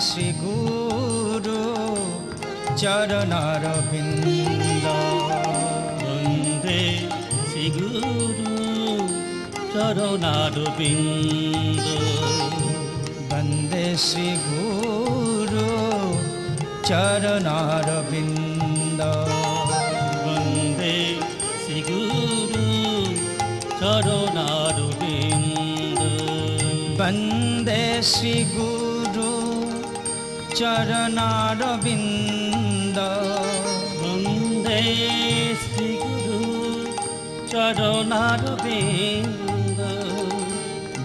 শ্রী গুরু চরণারবিন্দ বন্দে শ্রী গুরু চরণারবিন্দ বন্দে শ্রী গুরু চরণারবিন্দ বন্দে শ্রী গুরু চরণারবিন্দ বন্দে শ্রী গুরু চরণারবিন্দ বন্দে শ্রী গুরু চরণারবিন্দ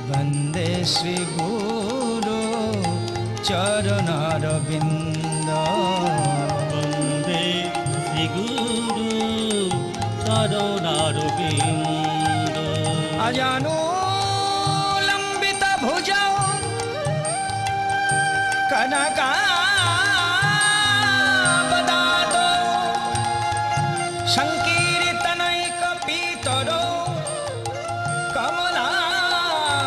বন্দে শ্রী গুরু চরণারবিন্দ বন্দে শ্রী গুরু চরণারবিন্দ আজানুলম্বিত ভুজৌ কনকাবদাতো সংকীর্তনৈকপীতরো কমলায়তাক্ষো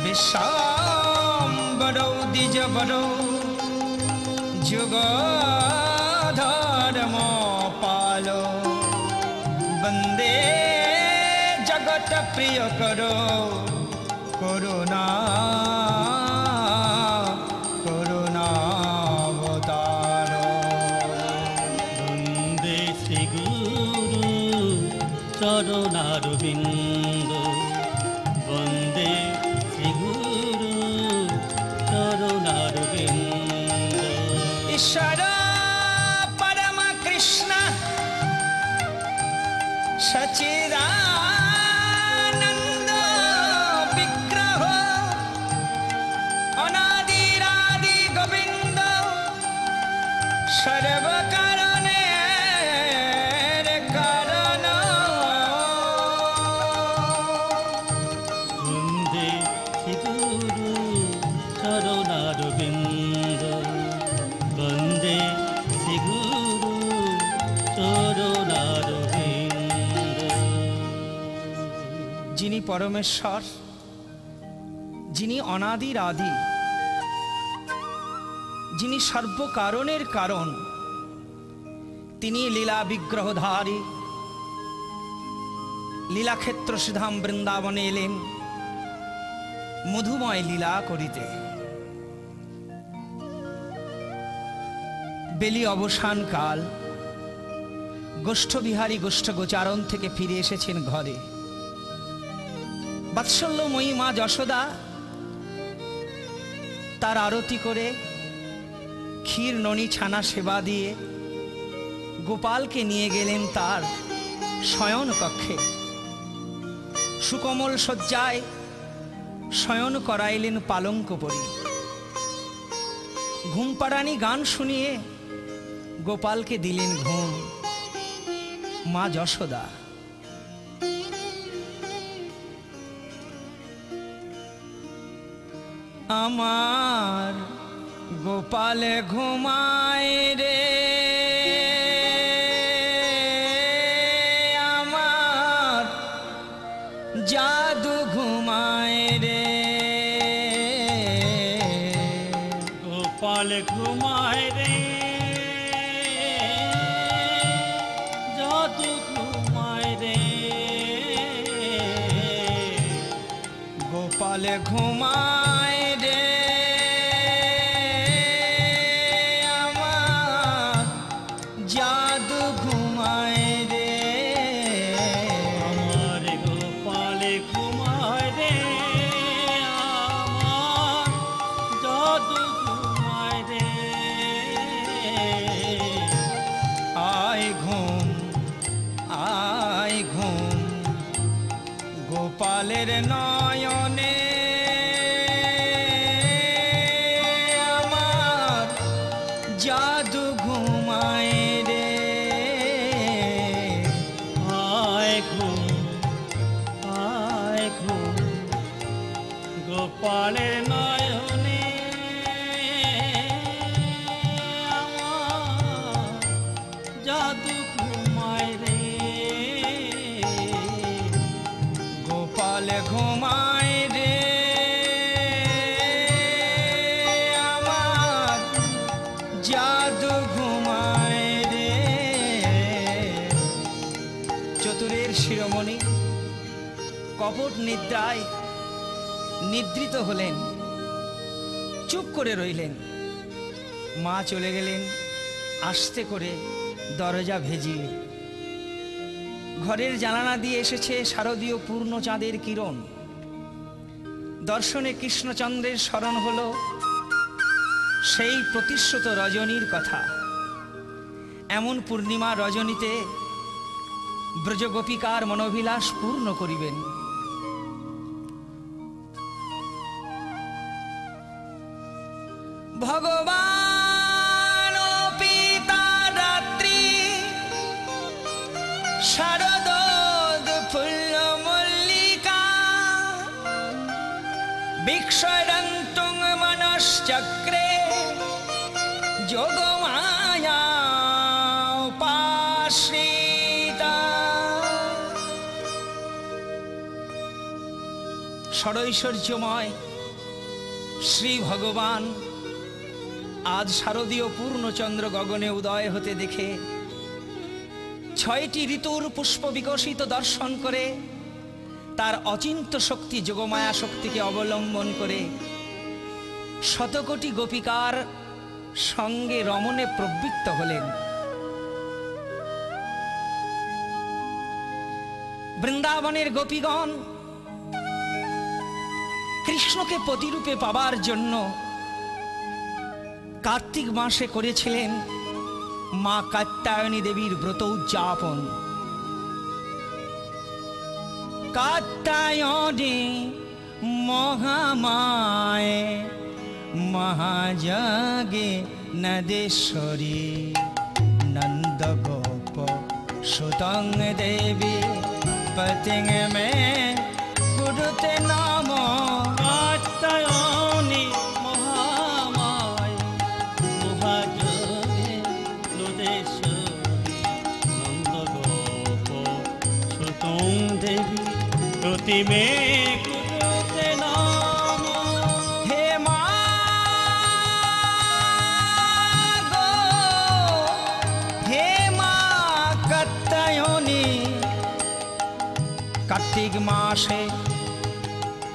বিশ্বম্বরৌ দ্বিজবরৌ যুগধর্মপালো বন্দে জগৎ প্রিয় করো করুণা করুণাবতারো বন্দে শ্রী গুরু চরণারবিন্দ বন্দে শ্রী গুরু চরণারবিন্দ ঈশ্বর পরম কৃষ্ণ সচিদানন্দ বিগ্রহ অনাদিরাদি গোবিন্দ সর্বকারণের কারণ বন্দে শ্রী গুরু চরণারবিন্দ বন্দে শ্রী গুরু চরণারবিন্দ যিনি পরমেশ্বর, যিনি অনাদির আদি, যিনি সর্বকারণের কারণ, তিনি লীলা বিগ্রহধারী লীলাক্ষেত্র সুধাম বৃন্দাবনে এলেন মধুময় লীলা করিতে। বেলি অবসান কাল, গোষ্ঠবিহারী গোষ্ঠ গোচারণ থেকে ফিরে এসেছেন ঘরে। বাৎসল্যময়ী মা যশোদা তার আরতি করে ক্ষীর ননি ছানা সেবা দিয়ে গোপালকে নিয়ে গেলেন তার শয়ন কক্ষে। সুকোমল শয্যায় শয়ন করাইলেন পালঙ্ক পরি। ঘুমপাড়ানি গান শুনিয়ে গোপালকে দিলেন ঘুম। মা যশোদা আমার গোপাল ঘুমায় রে, আমার জাদু ঘুমায় রে, গোপাল ঘুমায় রে, জাদু ঘুমায় রে, গোপাল ঘুমায় রে, আমার জাদু ঘুমায় রে, আমার গোপাল ঘুমায় রে, আমার জাদু ঘুমায় রে। আয় ঘুম আয় ঘুম গোপালের নয়নে, আমার জাদু ঘুমায় রে, আয় ঘুম গোপালের নয়নে, আমার জাদু ঘুমায় রে, গোপাল ঘুমায় রে, শিরোমণি কপট নিদ্রায় নিদ্রিত হলেন, চুপ করে রইলেন। মা চলে গেলেন আস্তে করে দরজা ভেজিয়ে। ঘরের জানালা দিয়ে এসেছে শারদীয় পূর্ণ চাঁদের কিরণ। দর্শনে কৃষ্ণচন্দ্রের স্মরণ হলো সেই প্রতিশ্রুত রজনীর কথা। এমন পূর্ণিমা রজনীতে ব্রজগোপিকার মনোভিলাষ পূর্ণ করিবেন। ভগবান পিতা রাত্রি শারদোদ ফুল্ল মল্লিকা বিক্ষরন্তুং মনশ্চক্রে যোগমায়া উপাশ্রিতা। ষড়ৈশ্বর্যময় শ্রী ভগবান আজ শারদীয় পূর্ণচন্দ্র গগনে উদয় হতে দেখে 6টি ঋতুর পুষ্প বিকশিত দর্শন করে তার অচিন্ত শক্তি যোগমায়া শক্তিকে অবলম্বন করে শতকোটি গোপিকার সঙ্গে রমণে প্রবৃত্ত হলেন। বৃন্দাবনের গোপীগণ কৃষ্ণকে প্রতিরূপে পাবার জন্য কার্তিক মাসে করেছিলেন মা কাত্যায়নী দেবীর ব্রত উদযাপন। কাত্যায়নী মহামায়ে মহাজগে নদেশ্বরী নন্দগোপ সুতং দেবী পতিং মে কুরুতে নাম। কাত্যায়নী মহামায় মহাযোগে নদেশ্বরী নন্দগোপ সুতং দেবী প্রতিমে কুরুতে নাম। হে মা গো, হে মা কাত্যায়নী। কার্তিক মাসে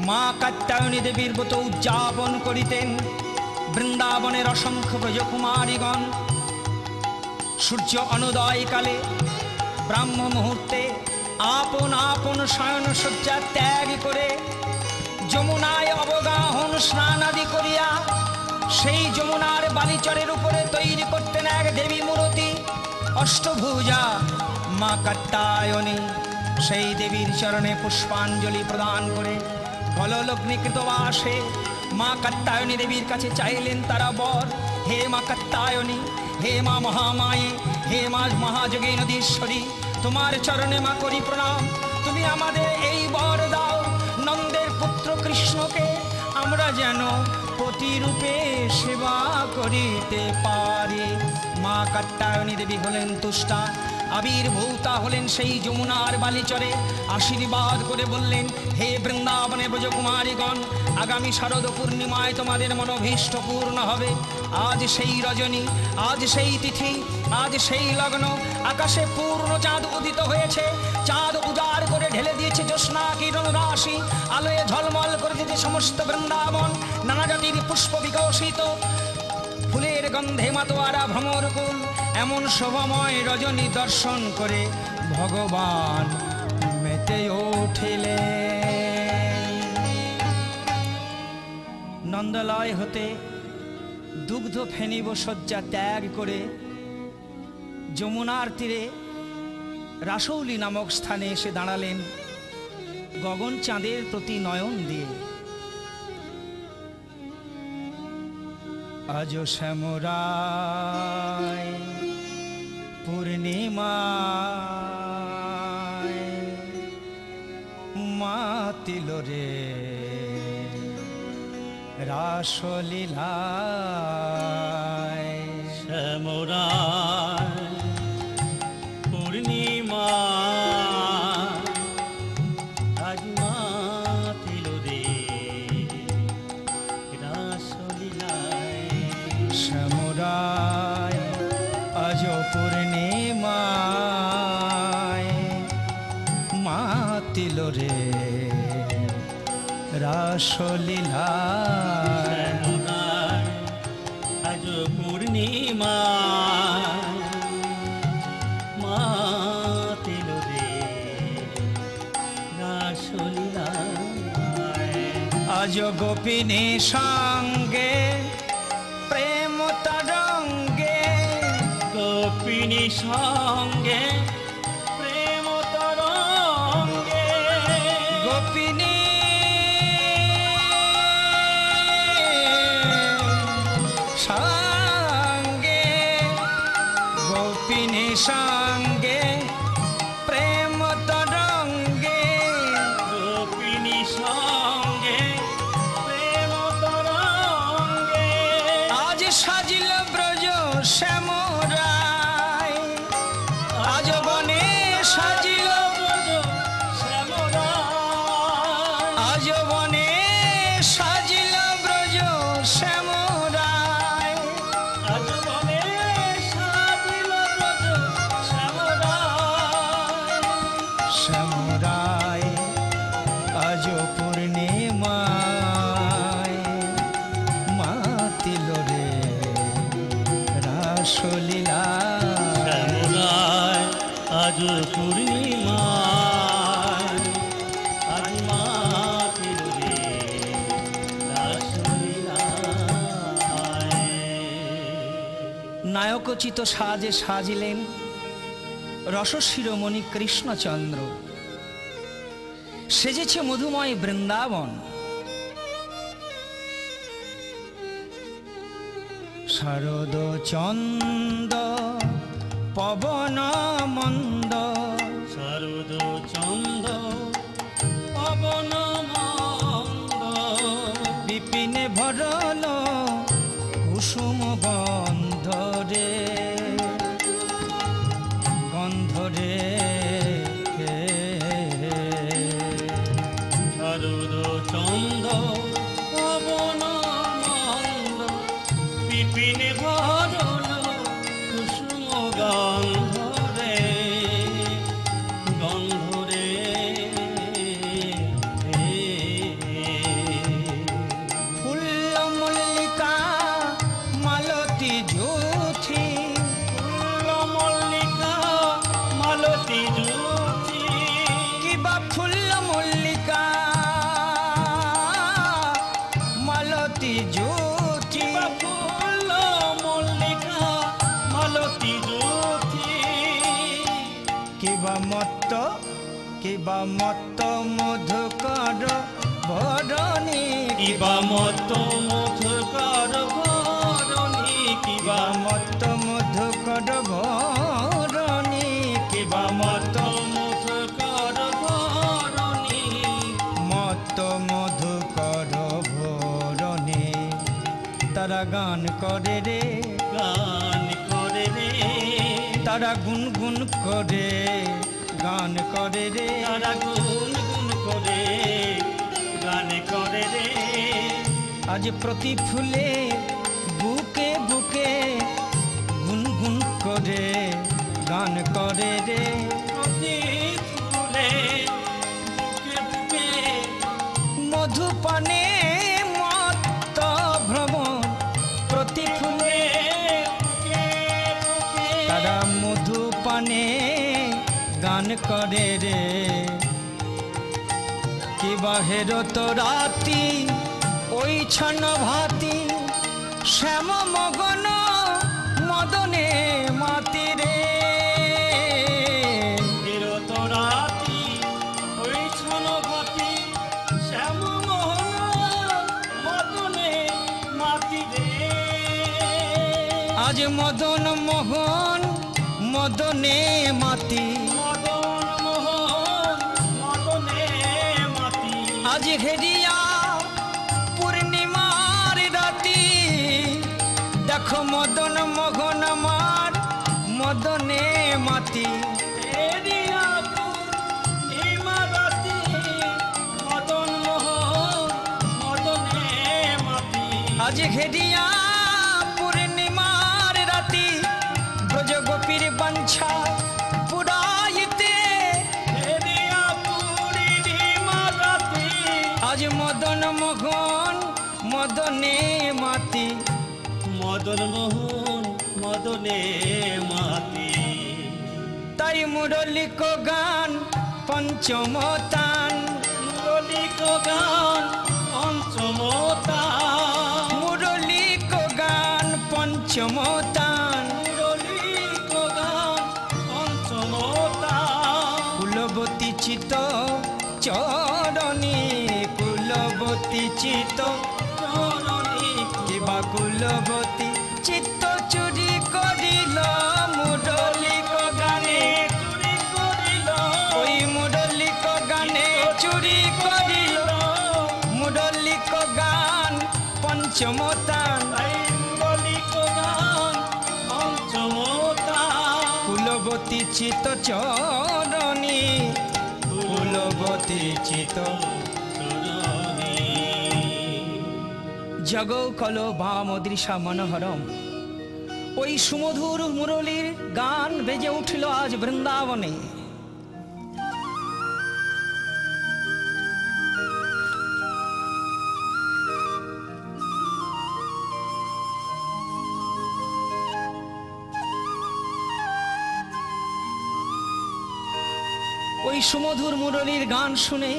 মা কাত্যায়নী দেবীর ব্রত উদযাপন করিতেন বৃন্দাবনের অসংখ্য ব্রজকুমারীগণ। সূর্য অনুদয়কালে ব্রাহ্ম মুহূর্তে আপন আপন শয়ন শয্যা ত্যাগ করে যমুনায় অবগাহন স্নান আদি করিয়া সেই যমুনার বালিচরের উপরে তৈরি করতেন এক দেবী মূর্তি অষ্টভুজা মা কাত্যায়নী। সেই দেবীর চরণে পুষ্পাঞ্জলি প্রদান করে বললগ্নিকৃত বাসে মা কাত্যায়নী দেবীর কাছে চাইলেন তারা বর। হে মা কাত্যায়নী, হে মা মহামায়ে, হে মা মহাযোগী নদীশ্বরী, তোমার চরণে মা করি প্রণাম। তুমি আমাদের এই বর দাও, নন্দের পুত্র কৃষ্ণকে আমরা যেন প্রতিরূপে সেবা করিতে পারি। মা কাত্যায়নী দেবী হলেন তুষ্টা, আবির্ভূতা হলেন সেই যমুনার বালিচরে। আশীর্বাদ করে বললেন, হে বৃন্দাবনে ব্রজকুমারীগণ, আগামী শারদ পূর্ণিমায় তোমাদের মনোভীষ্ট পূর্ণ হবে। আজ সেই রজনী, আজ সেই তিথি, আজ সেই লগ্ন। আকাশে পূর্ণ চাঁদ উদিত হয়েছে। চাঁদ উজাড় করে ঢেলে দিয়েছে জ্যোৎস্না কিরণ রাশি। আলোয় ঝলমল করে দিতে সমস্ত বৃন্দাবন। নানা জাতির পুষ্প বিকশিত, ফুলের গন্ধে মাতোয়ারা ভ্রমরকুল। এমন শোভাময় রজনী দর্শন করে ভগবান মেতে উঠিলেন। নন্দলয় হতে দুগ্ধ ফেনিব শয্যা ত্যাগ করে যমুনার তীরে রাসৌলি নামক স্থানে এসে দাঁড়ালেন গগন চাঁদের প্রতি নয়ন দিয়ে। আজ শ্যামরায় পূর্ণিমায় মাতিল রে রাসলীলায়। শ্যামরায় পূর্ণিমা আজ মাতিল রে রাসলীলায়। শ্যামরায় আজ পূর্ণিমায় রে রাসলীলা। শ্যামলায় আজ পূর্ণিমা মাতিল রে রাসলীলায়। আজ গোপিনী সঙ্গে প্রেম তরঙ্গে, গোপিনী সঙ্গে প্রেম তরঙ্গে, গোপিনী সঙ্গে, গোপিনী সঙ্গে প্রেম তরঙ্গে, গোপিনী সঙ্গে প্রেম তরঙ্গে। আজ সাজিল ব্রজ শ্যামরায়, আজ বনে সাজিল ব্রজ শ্যামরায়, আজ বনে সাজিল ব্রজ শ্যামরায়, আজ বনে সাজিল ব্রজ শ্যামরায়। শ্যামরায় আজ পূর্ণিমায় মাতিল রে রাসলীলা। শ্যামলায় আজ পূর্ণিমায় আজ মাতিল রে রাসলীলায়। নায়কোচিত সাজে সাজিলেন রসশিরোমণি কৃষ্ণচন্দ্র, সেজেছে মধুময় বৃন্দাবন। শারদ চন্দ পবন মন্দ, শারদ চন্দ পবন মন্দ, বিপিনে ভরল কুসুম গন্ধ রে, গন্ধ রে। শারদ চন্দ পবন মন্দ, বিপিনে ভরল কুসুম গন্ধ রে, গন্ধ রে। ফুল মল্লিকা মালতী জ্যোতি, ফুল মল্লিকা মালতী জ্যোতি, কিবা ফুল মল্লিকা মালতী জ্যোতি, কিবা ফুল মল্লিকা মালতী জ্যোতি, কিবা মত্ত মধুকর ভরণী, কিবা মত মধুকর ভরণী, কিবা মত্ত মধুকর ভরণী, কিবা মত মধুকর ভরণী, মত্ত মধুকর ভরণী। তারা গান করে রে, গান করে রে, তারা গুনগুন করে গান করে রে, তারা গুন গুন করে গান করে রে। আজ প্রতি ফুলে বুকে বুকে গুনগুন করে গান করে রে, প্রতি ফুলে বুকে বুকে মধুপানে মত্ত ভ্রমণ, প্রতি ফুলে বুকে বুকে তারা মধুপানে গান করে রে। কি বাহের তো রাতি ওই ছন ভাতি, শ্যাম মগন মদনে মাতি রে, বিরত রাতি ওই ছনভাতি, শ্যাম মোহন মদনে মাতি রে। আজ মদন মোহন মদনে মাতি, মদন মোহন মদনে মাতি, আজ হেরিয়া পূর্ণিমার রাতি, দেখো মদন মোহন আমার মদনে মাতি, এরিয়া পূর্ণিমা রাতি, মদন মোহন মদনে মাতি, আজ হেরিয়া পূর্ণিমার রাতি, ব্রজ গোপীর বাঞ্ছা পুরাইতে, এরিয়া পূর্ণিমা মদন মোহন মদনে মাতি, মদন মোহন মদনে মাতি, তাই মুরলিক গান পঞ্চমতান, মুরলিক গান পঞ্চমতান, মুরলিক গান পঞ্চমতান, মুরলিক গান পঞ্চমতান, কুলবতী চিত চরণী, কুলবতী চিত চরণী কিবা কুলবতী চিত্ত চুরি করিল মুরলিক গানে, চুরি করিল, ওই মুরলিক গানে চুরি করিল, মুরলিক গান পঞ্চমতান, তাই মুরলিক গান পঞ্চমতান, কুলবতী চিত চরণী, কুলবতী চিত চরণী। জগৌ কল বাম দৃশা মনোহরম। ওই সুমধুর মুরলীর গান বেজে উঠল আজ বৃন্দাবনে। ওই সুমধুর মুরলীর গান শুনে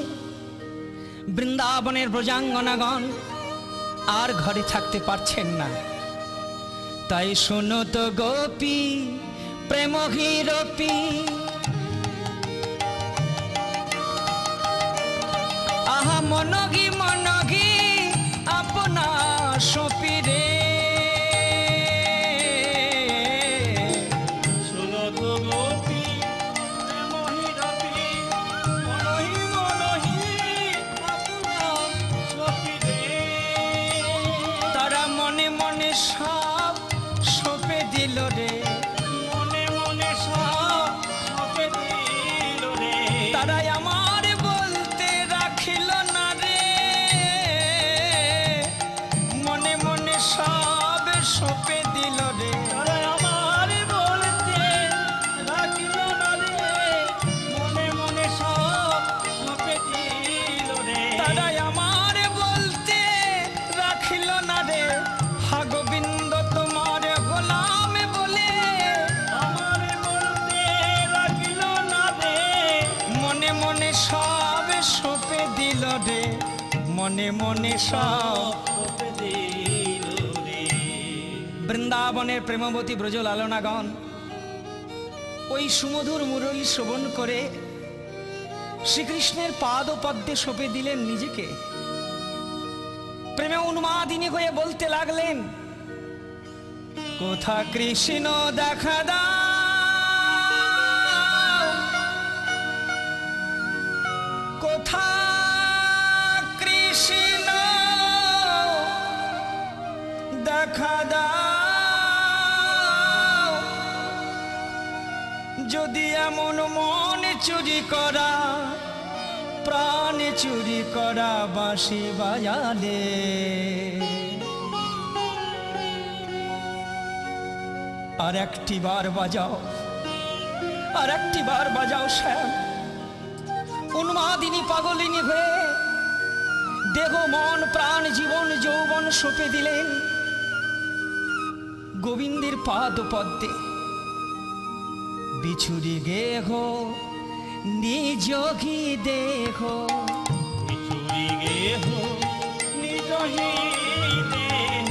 বৃন্দাবনের ব্রজাঙ্গনাগণ আর ঘরে থাকতে পারছেন না। তাই শোনো তো গোপী প্রেম হিরপি, আহা মনগি মনগি আপনা সপিরে, শোনো তো গোপী প্রেম হিরপি, মনহি মনহি আপনা সপিরে, তারা মনে মনে সব সপে দিল রে, মনে মনে সব সপে দিল রে, তারাই আমার বলতে রাখিল না রে, মনে মনে সব সপে দিল রে, তারা আমার বলতে রাখিল না রে, মনে মনে সব সপে দিল রে, তারাই আমার বলতে রাখিল না রে, হা গোবিন্দ তোমার গোলাম বলে, আমার বলতে রাখিল না রে, মনে মনে সব সপে দিল রে, মনে মনে সব। সপে দিল রে। বৃন্দাবনের প্রেমবতী ব্রজ লালনাগণ ওই সুমধুর মুরলী শ্রবণ করে শ্রীকৃষ্ণের পাদ ও পদ্মে সঁপে দিলেন নিজেকে। প্রেমে উন্মাদিনী হয়ে বলতে লাগলেন, কোথা কৃষ্ণ দেখা দাও, কোথা কৃষ্ণ দেখা দাও, যদি এমন মন চুরি করা, প্রাণ চুরি করা বাঁশি বাজালে, আর একটি বার বাজাও, আর একটি বার বাজাও শ্যাম। উন্মাদিনী পাগলিনী হয়ে দেহ মন প্রাণ জীবন যৌবন সঁপে দিলেন গোবিন্দের পাদ পদ্মে। বিছুরি গেহ নিজ কি দেহ, বিছুরি গেহ নিজ হি দেহ,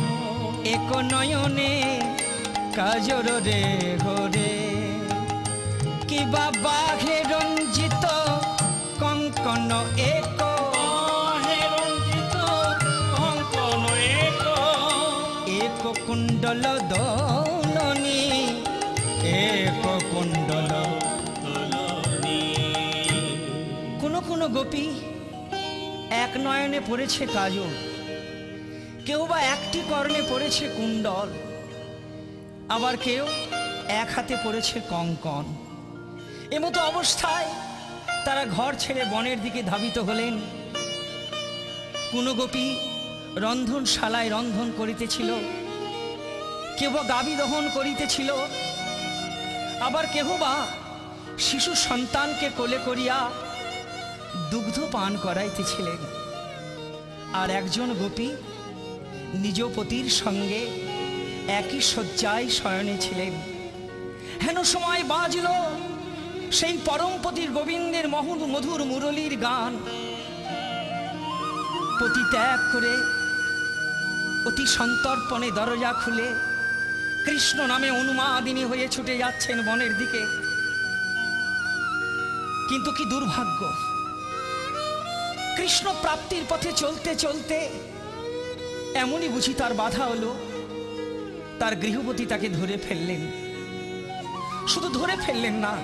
এক নয়নে কাজর রে ঘরে, কিবা বাঘে রঞ্জিত কঙ্কন এক, হে রঞ্জিত কঙ্কন এক, এক কুণ্ডল দলনি, এক কুণ্ডল। দলনি। কোন কোন গোপী এক নয়নে পড়েছে কাজল, কেউ বা একটি কর্ণে পড়েছে কুণ্ডল, আবার কেউ এক হাতে পড়েছে কঙ্কন। এমতো অবস্থায় তারা ঘর ছেড়ে বনের দিকে ধাবিত হলেন। কোন গোপী রন্ধনশালায় রন্ধন করিতেছিল, কেউ বা গাভী দহন করিতেছিল, আবার কেহ বা শিশু সন্তানকে কোলে করিয়া দুগ্ধ পান করাইতেছিলেন। আর একজন গোপী নিজ পতির সঙ্গে একই শয্যায় শয়নে ছিলেন। হেন সময় বাজল সেই পরমপতির গোবিন্দের মধুর মুরলীর গান। পতি ত্যাগ করে অতি সন্তর্পণে দরজা খুলে কৃষ্ণ নামে উন্মাদিনী হয়ে ছুটে যাচ্ছেন বনের দিকে। কিন্তু কি দুর্ভাগ্য, কৃষ্ণ প্রাপ্তির পথে চলতে চলতে এমনই বুঝি তার বাধা হলো, তার গৃহপতি তাকে ধরে ফেললেন। শুধু ধরে ফেললেন না,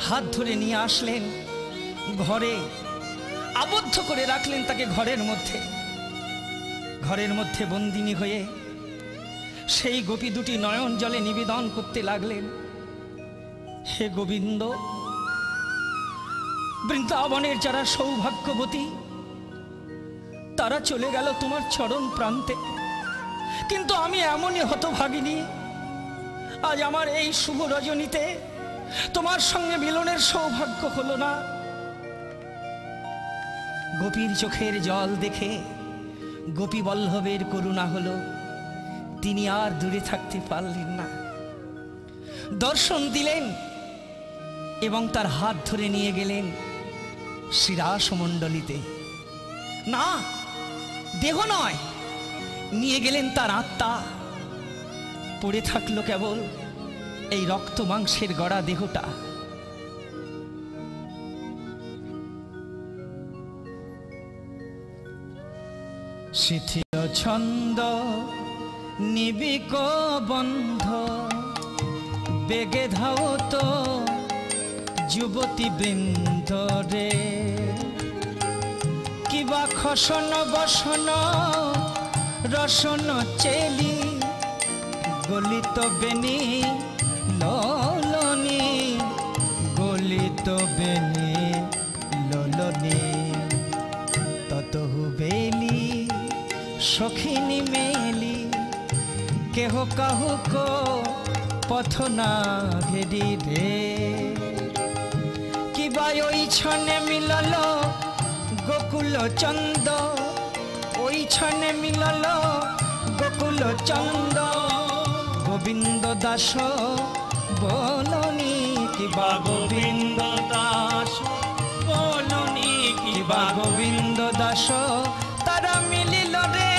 হাত ধরে নিয়ে আসলেন ঘরে, আবদ্ধ করে রাখলেন তাকে ঘরের মধ্যে বন্দিনী হয়ে সেই গোপী দুটি নয়ন জলে নিবেদন করতে লাগলেন, হে গোবিন্দ, বৃন্দাবনের যারা সৌভাগ্যবতী তারা চলে গেল তোমার চরণ প্রান্তে, কিন্তু আমি এমনই হতভাগিনী, আজ আমার এই শুভ রজনীতে তোমার সঙ্গে মিলনের সৌভাগ্য হলো না। গোপীর চোখের জল দেখে গোপী বল্লভের করুণা হলো, তিনি আর দূরে থাকতে পারলেন না, দর্শন দিলেন এবং তার হাত ধরে নিয়ে গেলেন শিরাসমণ্ডলীতে। না, দেহ নয়, নিয়ে গেলেন তার আত্মা। পড়ে থাকলো কেবল এই রক্ত মাংসের গড়া দেহটা। শিথিল ছন্দ নিবিক বন্ধ বেগে ধাওত যুবতী বৃন্দ রে, কিবা খসন বসন রসন চেলি গলিত বেনি ললনি, গলিত বেনি ললনি, ততহু বেলি সখিনী মেলি, কেহ কাহুক পথ না ঘেরি রে, কিবা ওই ছনে মিলল গোকুল চন্দ, ওই ছনে মিলল গোকুল চন্দ, গোবিন্দ দাস বলনি, কিবা গোবিন্দ দাস বলনি, কিবা গোবিন্দ দাস তারা মিলিল রে,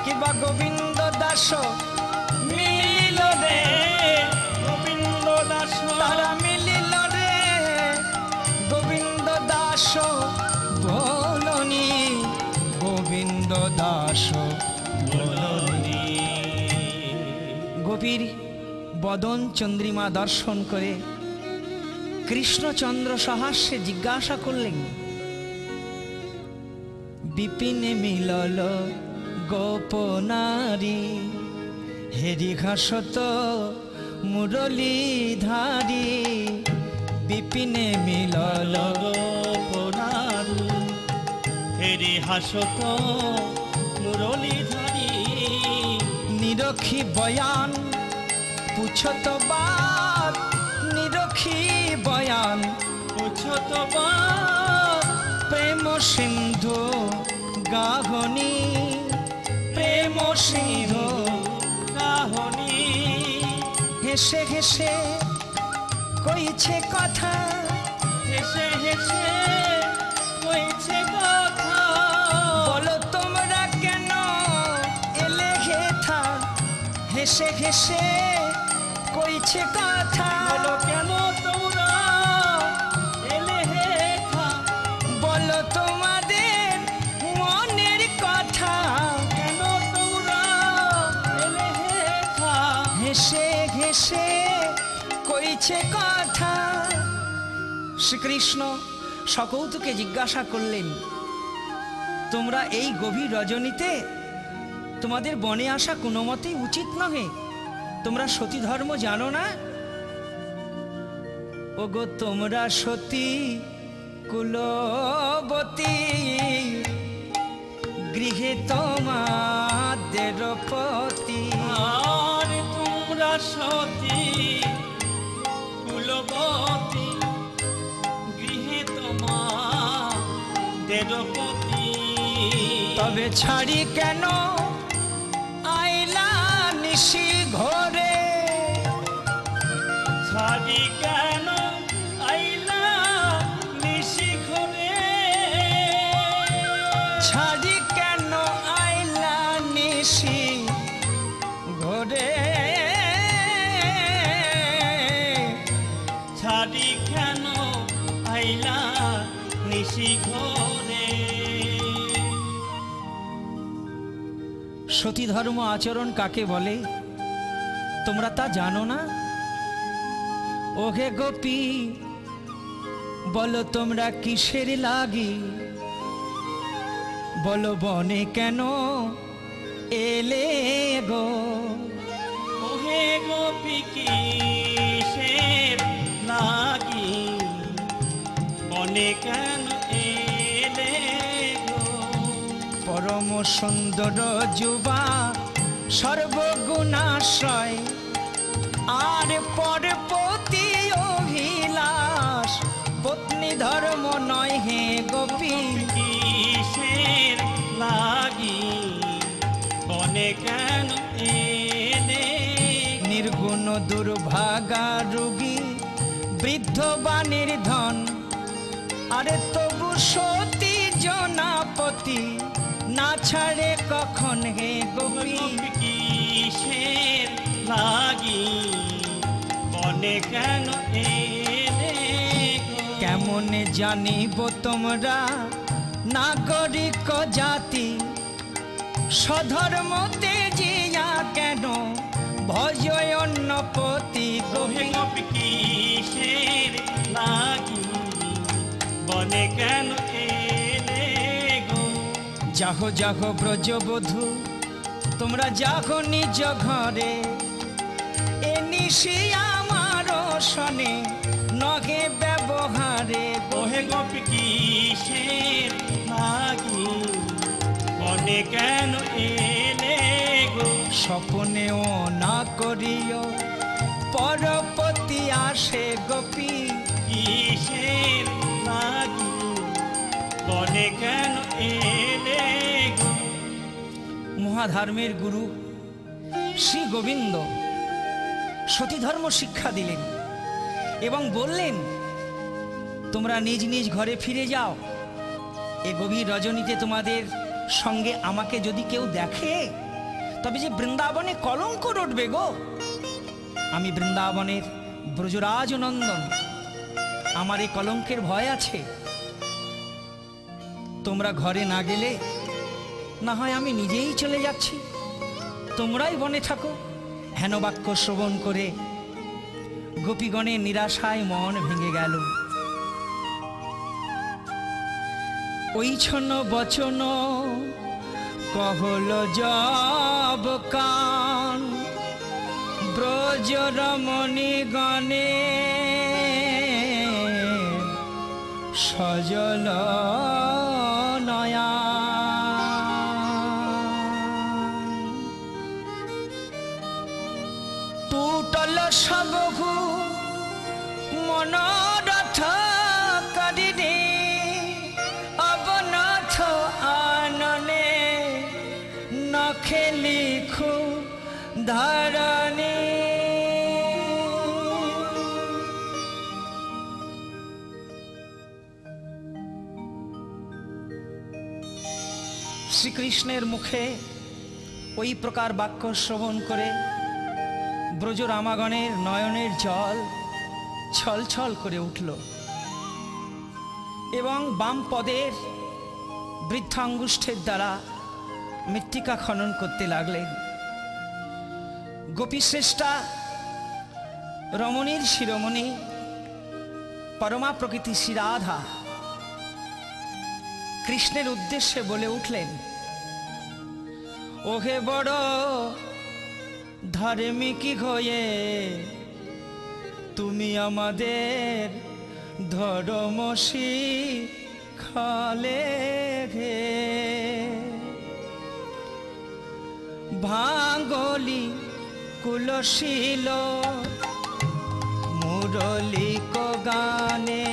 কিবা গোবিন্দ দাস মিলিল রে, গোবিন্দ দাস তারা মিলিল রে, গোবিন্দ দাস বলনি, গোবিন্দ দাস বলনি। গোপীর বদন চন্দ্রিমা দর্শন করে কৃষ্ণচন্দ্র সহাস্যে জিজ্ঞাসা করলেন, বিপিনে মিলল গোপনারী, হেরি ঘাসত মুরলী ধারী, বিপিনে মিলল গোপনারী, হেরি হাসত মুরলী ধারী, নিরখী বয়ান পুছত বাত, নিরখী বয়ান পুছত বাত, প্রেম সিন্ধু গাহনি, প্রেম সিন্ধু গাহনি, হেসে হেসে কইছে কথা, হেসে হেসে কইছে কথা, বলো তোমরা কেন এলে হেথা, হেসে হেসে কইছে কথা, বলো কেন তোমরা এলে হেথা, বলো তোমাদের মনের কথা, কেন তোমরা এলে হেথা, হেসে হেসে কইছে কথা। শ্রীকৃষ্ণ সকৌতুকে জিজ্ঞাসা করলেন, তোমরা এই গভীর রজনীতে তোমাদের বনে আসা কোনো মতেই উচিত নহে, তোমরা সতী ধর্ম জানো না? ওগো তোমরা সতী কুলবতী, গৃহে তোমাদের পতি, আর তোমরা সতী কুলবতী, গৃহে তোমাদের পতি, তবে ছাড়ি কেন আইলা নিশি ঘরে, ছাড়ি কেন আইলা নিশি ঘরে, ছাড়ি কেন আইলা নিশি ঘরে, ছাড়ি কেন আইলা নিশি ঘরে। সতী ধর্ম আচরণ কাকে বলে তোমরা তা জানো না? ওহে গোপী বলো তোমরা কিসের লাগি, বলো বনে কেন এলে গো, ওহে গোপী কিসের লাগি, বনে কেন এলে গো। পরম সুন্দর যুবা সর্বগুণাশ্রয় আর পরপতি অভিলাষ, পত্নী ধর্ম নয় হে গোপী, কিসের লাগি, বনে কেন এলে। নির্গুণ দুর্ভাগা রোগী বৃদ্ধ বা নির্ধন, আরে তবু সতী জনাপতি না ছাড়ে কখন হে গোপী, কিসের লাগি, বনে কেন এলে গো। কেমনে জানিব তোমরা নাগরিক জাতি, স্বধর্মতে জিয়া কেন ভজয় অন্নপতি ওহে গোপী, গোপী কিসের লাগি, বনে কেন এলে গো। যাহ যাহ ব্রজবধূ তোমরা যাহ নিজ ঘরে, এ নিশি আমার শনে নহে ব্যবহারে, ওহে গোপী কিসের লাগি, বনে কেন এলে গো। স্বপনেও না করিও পরপতি আসে গোপী, কিসের লাগি, বনে কেন এলে গো। মহাধর্মের গুরু শ্রী গোবিন্দ সতী ধর্ম শিক্ষা দিলেন এবং বললেন তোমরা নিজ নিজ ঘরে ফিরে যাও, এ গভীর রজনীতে তোমাদের সঙ্গে আমাকে যদি কেউ দেখে তবে যে বৃন্দাবনে কলঙ্ক রটবে গো। আমি বৃন্দাবনের ব্রজরাজ নন্দন, আমার এই কলঙ্কের ভয় আছে। তোমরা ঘরে না গেলে না হয় আমি নিজেই চলে যাচ্ছি, তোমরাই বনে থাকো। হেন বাক্য শ্রবণ করে গোপীগণের নিরাশায় মন ভেঙে গেল। ওই ছন্ন বচন কহল জব কান, ব্রজ রমণী গণে সজল নয়া। টুটল সবহু মনোরথ করিনি, অবনাথ আননে নখে লিখু ধরণী। শ্রীকৃষ্ণের মুখে ওই প্রকার বাক্য শ্রবণ করে ব্রজ রামাগণের নয়নের জল ছলছল করে উঠল এবং বাম পদের বৃদ্ধাঙ্গুষ্ঠের দ্বারা মৃত্তিকা খনন করতে লাগলেন। গোপীশ্রেষ্ঠা রমণীর শিরোমণি পরমা প্রকৃতি শ্রী রাধা কৃষ্ণের উদ্দেশ্যে বলে উঠলেন, ওহে বড় ধার্মিক হয়ে তুমি আমাদের ধর্ম শিখালে হে, ভাঙ্গলি কুলশীল মুরলিক গানে,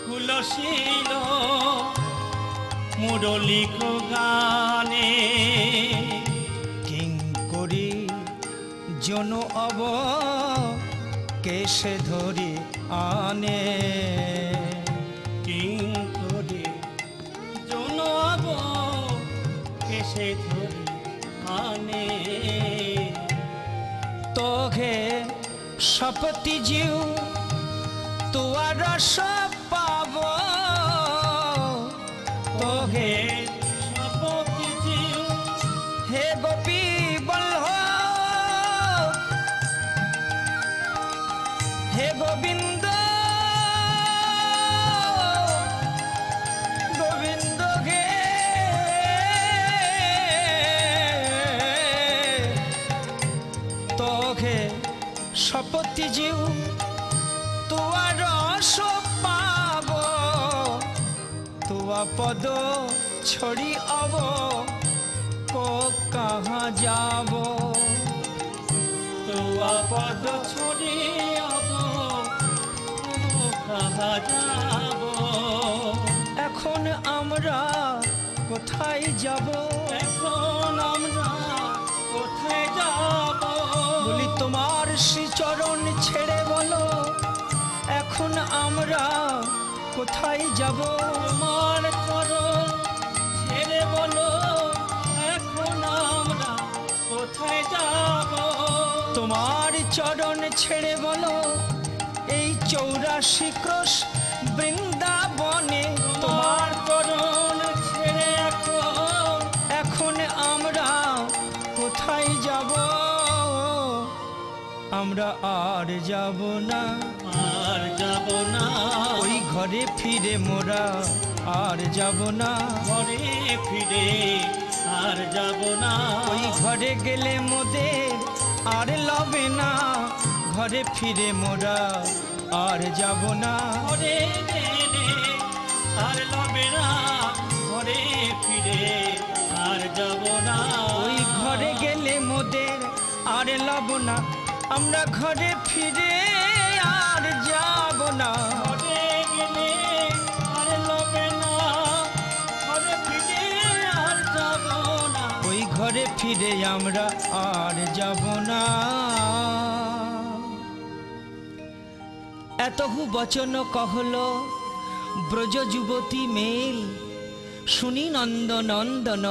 কুলশীল মুরলিক গানে কিং করি জন অব কেশে ধরি আনে কিং করে জনব কেসে ধরে আনে তোঘে সপতি জিউ তুয়ার রস পাব তোঘে সপতি জিউ হে গোপী বল্লভ হে গোবিন্দ গোবিন্দ গে তোঘে সপতি জিউ তুয়ার রস পাব তুয়া পদ ছড়ি অব কো কাহা যাব তোয়া পদ ছড়ি অব কাহা যাব এখন আমরা কোথায় যাব এখন আমরা কোথায় যাব বলি তোমার শ্রীচরণ ছেড়ে বলো এখন আমরা কোথায় যাব তোমার চরণ ছেড়ে বলো এখন আমরা কোথায় যাব তোমার চরণ ছেড়ে বলো এই 84 ক্রোশ বৃন্দাবনে তোমার চরণ ছেড়ে এখন আমরা কোথায় যাব আমরা আর যাব না আর যাব না ওই ঘরে ফিরে মোরা আর যাব না ঘরে ফিরে আর যাব না ওই ঘরে গেলে মোদের আর লবে না ঘরে ফিরে মোরা আর যাব না ঘরে গেলে আর লবে না ঘরে ফিরে আর যাব না ওই ঘরে গেলে মোদের আর লব না আমরা ঘরে ফিরে আর যাব না ঘরে গেলে আর লবে না ঘরে ফিরে আর যাব না ওই ঘরে ফিরে আমরা আর যাব না এতহু বচন কহল ব্রজ যুবতী মেল শুনি নন্দ নন্দন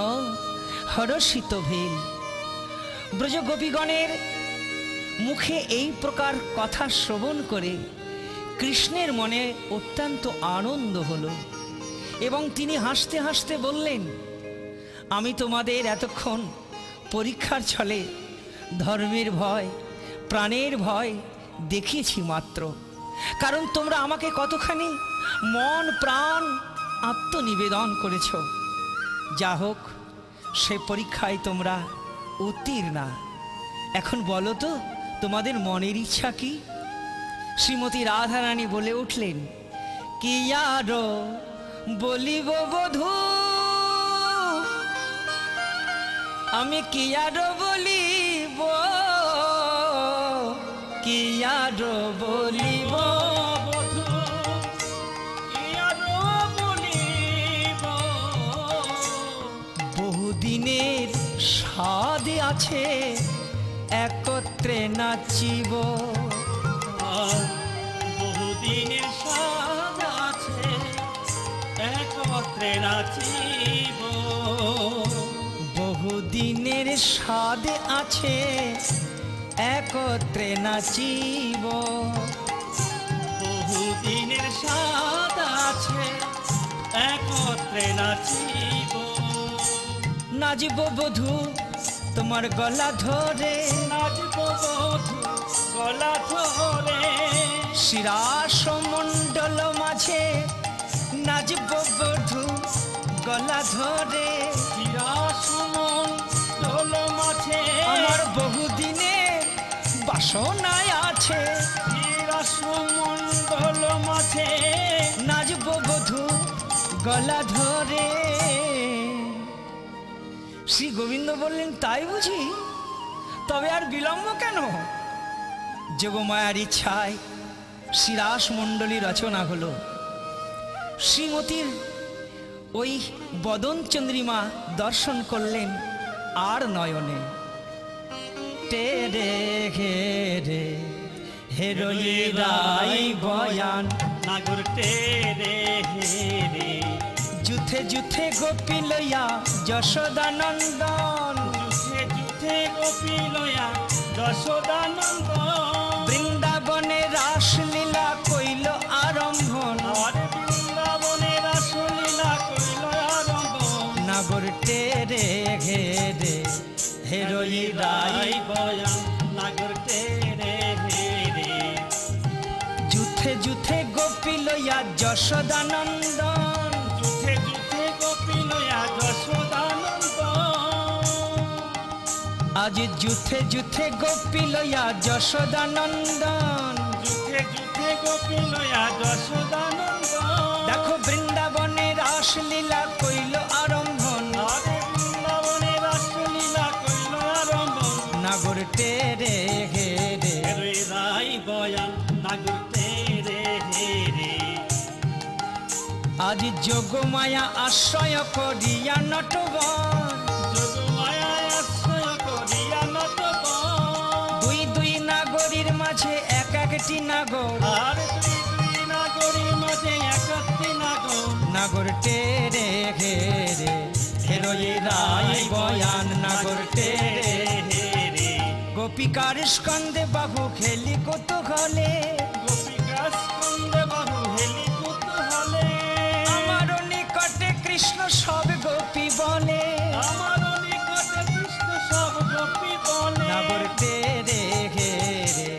হরষিত ভেল ব্রজ গোপীগণের মুখে এই প্রকার কথা শ্রবণ করে কৃষ্ণের মনে অত্যন্ত আনন্দ হলো এবং তিনি হাসতে হাসতে বললেন আমি তোমাদের এতক্ষণ পরীক্ষার ছলে ধর্মের ভয় প্রাণের ভয় দেখিয়েছি মাত্র কারণ তোমরা আমাকে কতখানি মন প্রাণ আত্মনিবেদন করেছ যা হোক সে পরীক্ষায় তোমরা উত্তীর্ণা এখন বলো তো তোমাদের মনের ইচ্ছা কি শ্রীমতী রাধারানী বলে উঠলেন কি আরো বলিব বধূ আমি কি আরো বলিব কি আরো বলিব বধূ কি আরো বলিব বহুদিনের স্বাদ আছে একত্রে নাচিব বহুদিনের স্বাদ আছে একত্রে নাচিব বহুদিনের স্বাদ আছে একত্রে নাচিব বহুদিনের স্বাদ আছে একত্রে নাচিব নাচিব বধূ তোমার গলা ধরে নাচব বধূ গলা ধরে শিরাস মণ্ডল মাঝে নাচব বধূ গলা ধরে চিরাসমন দোল মাঝে আমার বহুদিনের বাসনায় আছে চিরাসমন দোল মাঝে নাচব বধূ গলা ধরে শ্রী গোবিন্দ বললেন তাই বুঝি তবে আর বিলম্ব কেন যোগমায়ার ইচ্ছায় শ্রীরাস মণ্ডলী রচনা হলো শ্রীমতীর ওই বদন চন্দ্রিমা দর্শন করলেন আর নয়নে। টেরে ঘেরে হেরোই রাই বয়ান নাগর টেরে হেরে যুথে যুথে গোপী লইয়া যশোদানন্দন যুথে যুথে গোপী লয়া যশোদানন্দন বৃন্দাবনে রাসলীলা কইল আরম্ভন আর বৃন্দাবনে রাসলীলা কইল আরম্ভ নাগর টেরে ঘেরে হেরোই রাই রাই বয়ান নাগর টেরে হেরে যুথে যুথে গোপী লইয়া যশোদানন্দন যুথে যুথে গোপী লয়া যশোদানন্দন আজ যুথে যুথে গোপী লইয়া যশোদানন্দন যুথে যুথে গোপী লয়া যশোদানন্দন দেখো বৃন্দাবনে রাসলীলা কইল আরম্ভন আরে বৃন্দাবনে রাসলীলা কইল আরম্ভ নাগর টেরে ঘেরে হেরে রাই বয়ান নাগর টেরে হেরে আজ যোগমায়া আশ্রয় করিয়া নটবন যোগমায়ায় আশ্রয় করিয়া নটবন দুই দুই নাগরীর মাঝে এক একটি নাগর আর দুই দুই নাগরীর মাঝে একটি নাগর নাগর টেরে ঘেরে হেরোই রাই বয়ান নাগর টেরে হেরে গোপিকার স্কন্দে বাহু খেলি কৌতূহলে গোপিকা স্কন্দে বাহু হেলি কুতূহলে আমার নিকটে কৃষ্ণ সব গোপী বলে আমার নিকটে কৃষ্ণ সব গোপী বলে নাগর টেরে ঘেরে